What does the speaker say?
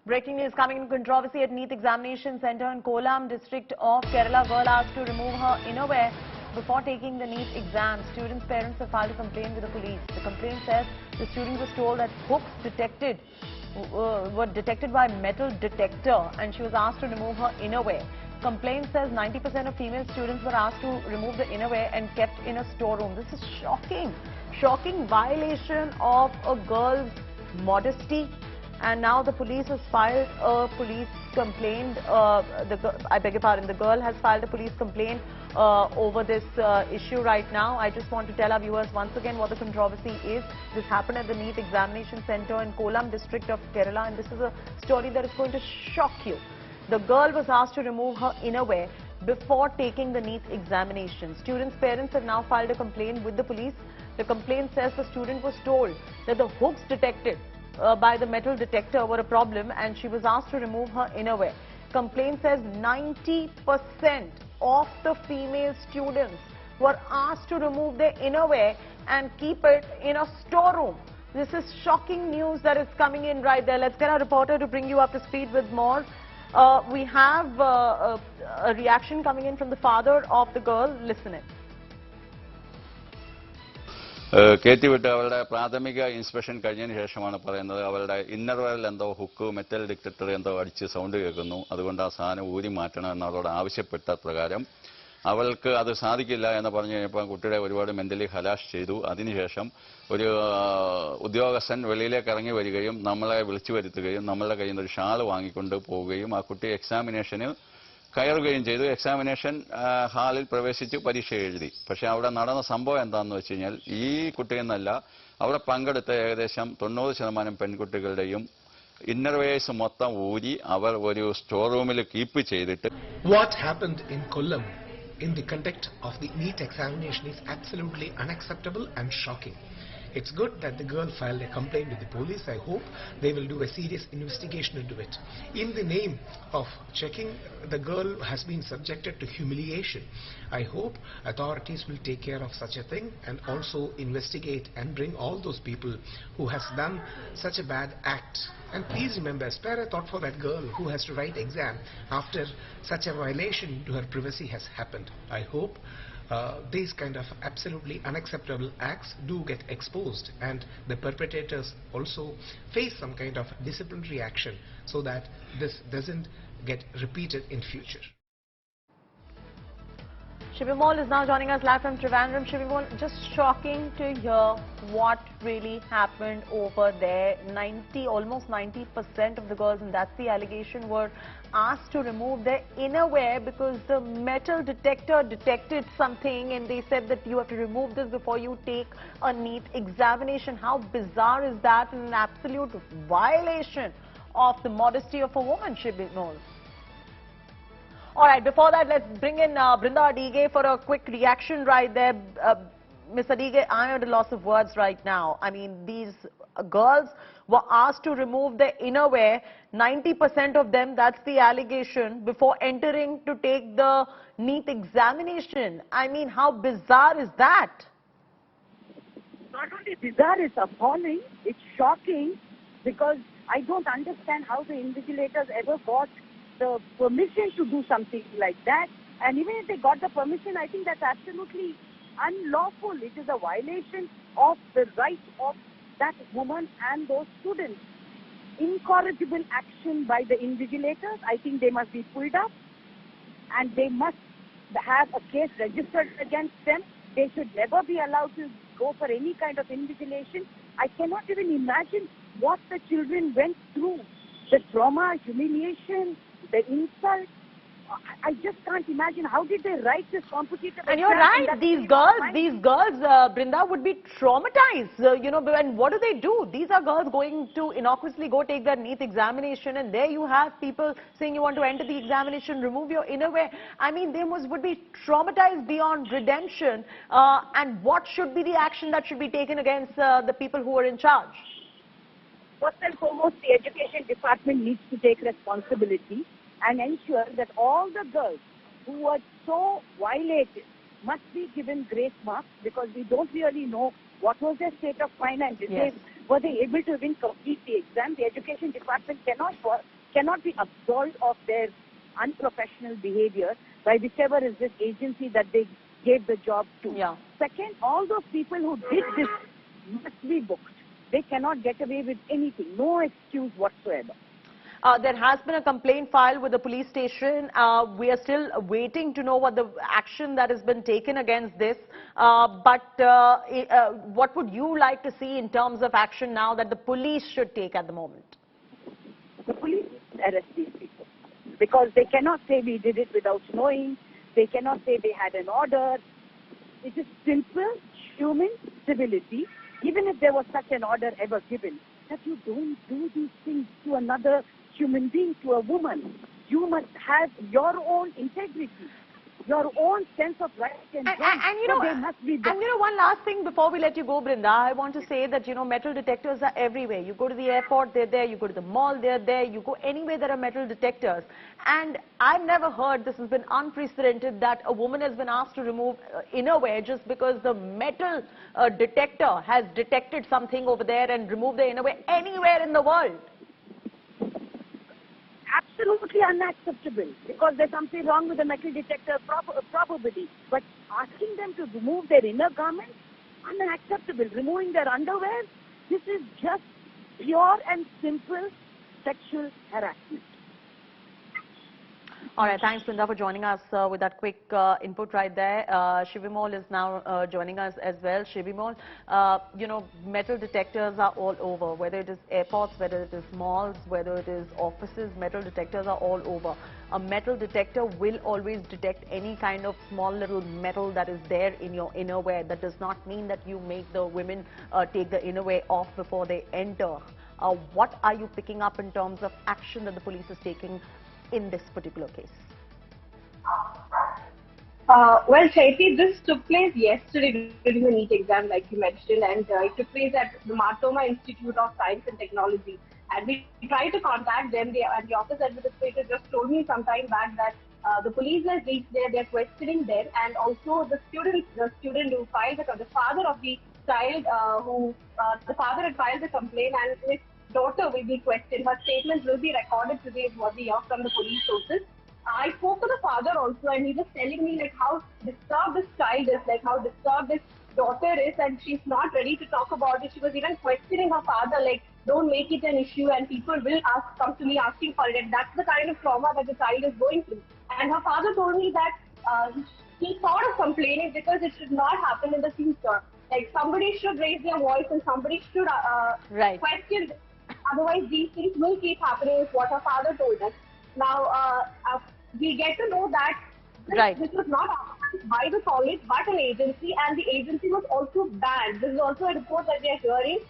Breaking news coming in controversy at NEET examination centre in Kollam district of Kerala. Girl asked to remove her innerwear before taking the NEET exam. Students' parents have filed a complaint with the police. The complaint says the student was told that hooks were detected by metal detector and she was asked to remove her innerwear. Complaint says 90% of female students were asked to remove the innerwear and kept in a storeroom. This is shocking. Shocking violation of a girl's modesty. And now the police has filed a police complaint. I beg your pardon, the girl has filed a police complaint over this issue right now. I just want to tell our viewers once again what the controversy is. This happened at the NEET examination centre in Kollam district of Kerala, and this is a story that is going to shock you. The girl was asked to remove her innerwear before taking the NEET examination. Students' parents have now filed a complaint with the police. The complaint says the student was told that the hooks detected by the metal detector were a problem and she was asked to remove her innerwear. Complaint says 90% of the female students were asked to remove their innerwear and keep it in a storeroom. This is shocking news that is coming in right there. Let's get our reporter to bring you up to speed with more. We have a reaction coming in from the father of the girl. Listen it. കയറ്റി വിട്ട് അവളുടെ പ്രാഥമിക inspection കഴിഞ്ഞതിന് ശേഷമാണ് പറയുന്നത് അവളുടെ ഇന്നർവെയറിൽ എന്തോ hook metal detector എന്തോ അടിച്ച് സൗണ്ട് കേൾക്കുന്നു, അതുകൊണ്ട് ആ സാധനം ഊരി മാറ്റണം എന്നവളോട് ആവശ്യപ്പെട്ട പ്രകാരം അവൾക്ക് അത് സാധിക്കില്ല എന്ന് പറഞ്ഞു കഴിഞ്ഞപ്പോൾ കുട്ടിയുടെ ഒരുപാട് മെന്റലി ഹലാഷ് ചെയ്തു. അതിനുശേഷം ഒരു ഉദ്യോഗസ്ഥൻ വെളിയിലേക്ക് ഇറങ്ങി വരികയും നമ്മളെ വിളിച്ചു വരുത്തുകയും നമ്മളുടെ കയ്യിൽ നിന്ന് ഒരു ഷാൾ വാങ്ങിക്കൊണ്ട് പോവുകയും ആ കുട്ടി എക്സാമിനേഷന് കയറുകയും ചെയ്തു. എക്സാമിനേഷൻ ഹാളിൽ പ്രവേശിച്ച് പരീക്ഷ എഴുതി. പക്ഷേ അവിടെ നടന്ന സംഭവം എന്താണെന്ന് വെച്ച് കഴിഞ്ഞാൽ ഈ കുട്ടിയെന്നല്ല അവിടെ പങ്കെടുത്ത ഏകദേശം 90% പെൺകുട്ടികളുടെയും ഇന്നർവെയേഴ്സ് മൊത്തം ഊരി അവർ ഒരു സ്റ്റോർ റൂമിൽ കീപ്പ് ചെയ്തിട്ട്. What happened in Kollam in the conduct of the NEET examination is absolutely unacceptable and shocking. It's good that the girl filed a complaint with the police. I hope they will do a serious investigation into it. In the name of checking, the girl has been subjected to humiliation. I hope authorities will take care of such a thing and also investigate and bring all those people who has done such a bad act. And please remember, spare a thought for that girl who has to write exam after such a violation to her privacy has happened. I hope these kind of absolutely unacceptable acts do get exposed and the perpetrators also face some kind of disciplinary action so that this doesn't get repeated in future. Shivimol is now joining us live from Trivandrum. Shivimol, just shocking to hear what really happened over there. Almost 90% of the girls, and that's the allegation, were asked to remove their innerwear because the metal detector detected something and they said that you have to remove this before you take a NEET examination. How bizarre is that? An absolute violation of the modesty of a woman, Shivimol. All right, before that, let's bring in Brinda Adige for a quick reaction right there. Ms. Adige, I am at a loss of words right now. I mean, these girls were asked to remove their innerwear, 90% of them, that's the allegation, before entering to take the NEET examination. I mean, how bizarre is that? Not only bizarre, it's appalling, it's shocking, because I don't understand how the invigilators ever got the permission to do something like that. And even if they got the permission, I think that's absolutely unlawful. It is a violation of the rights of that woman and those students. Incorrigible action by the invigilators. I think they must be pulled up and they must have a case registered against them. They should never be allowed to go for any kind of invigilation. I cannot even imagine what the children went through. The trauma, humiliation, the insult. I just can't imagine how did they write this competitive exam. And you're right, these girls, Brinda, would be traumatized, you know, and what do? These are girls going to innocuously go take their NEET examination, and there you have people saying you want to enter the examination, remove your innerwear. I mean, they would be traumatized beyond redemption. And what should be the action that should be taken against the people who are in charge? First and foremost, the education department needs to take responsibility and ensure that all the girls who were so violated must be given grace marks, because we don't really know what was their state of mind and did they Were they able to even complete the exam? The education department cannot be absolved of their unprofessional behavior by whichever is this agency that they gave the job to. Yeah. Second, all those people who did this must be booked. They cannot get away with anything. No excuse whatsoever. There has been a complaint filed with the police station. We are still waiting to know what the action that has been taken against this. What would you like to see in terms of action now that the police should take at the moment? The police arrest these people because they cannot say we did it without knowing. They cannot say they had an order. It is simple human civility, even if there was such an order ever given, that you don't do these things to another human being, to a woman. You must have your own integrity, your own sense of right and wrong. So they must be one last thing before we let you go, Brinda, I want to say that, metal detectors are everywhere. You go to the airport, they're there. You go to the mall, they're there. You go anywhere, there are metal detectors. And I've never heard, this has been unprecedented, that a woman has been asked to remove innerwear just because the metal detector has detected something over there and removed the innerwear anywhere in the world. Absolutely unacceptable, because there's something wrong with the metal detector probably. But asking them to remove their inner garments, unacceptable. Removing their underwear, this is just pure and simple sexual harassment. All right, thanks, Brinda, for joining us with that quick input right there. Shivimol is now joining us as well. Shivimol, metal detectors are all over, whether it is airports, whether it is malls, whether it is offices, metal detectors are all over. A metal detector will always detect any kind of small little metal that is there in your innerwear. That does not mean that you make the women take the innerwear off before they enter. What are you picking up in terms of action that the police is taking in this particular case? Well, Chaiti, this took place yesterday during the NEET exam, like you mentioned, and it took place at the Martoma Institute of Science and Technology. And we tried to contact them, and the office administrator just told me some time back that the police has reached there, they're questioning them, and also the student who filed the father of the child, the father had filed the complaint, and his daughter will be questioned. Her statements will be recorded today, is what we hear from the police sources. I spoke to the father also, and he was telling me like how disturbed this child is, like how disturbed this daughter is, and she's not ready to talk about it. She was even questioning her father, like, don't make it an issue, and people will come to me asking for it. And that's the kind of trauma that the child is going through. And her father told me that he thought of complaining because it should not happen in the future. Like, somebody should raise their voice and somebody should question. Otherwise, these things will keep happening, is what her father told us. Now, we get to know that this was not organized by the college, but an agency, and the agency was also banned. This is also a report that we are hearing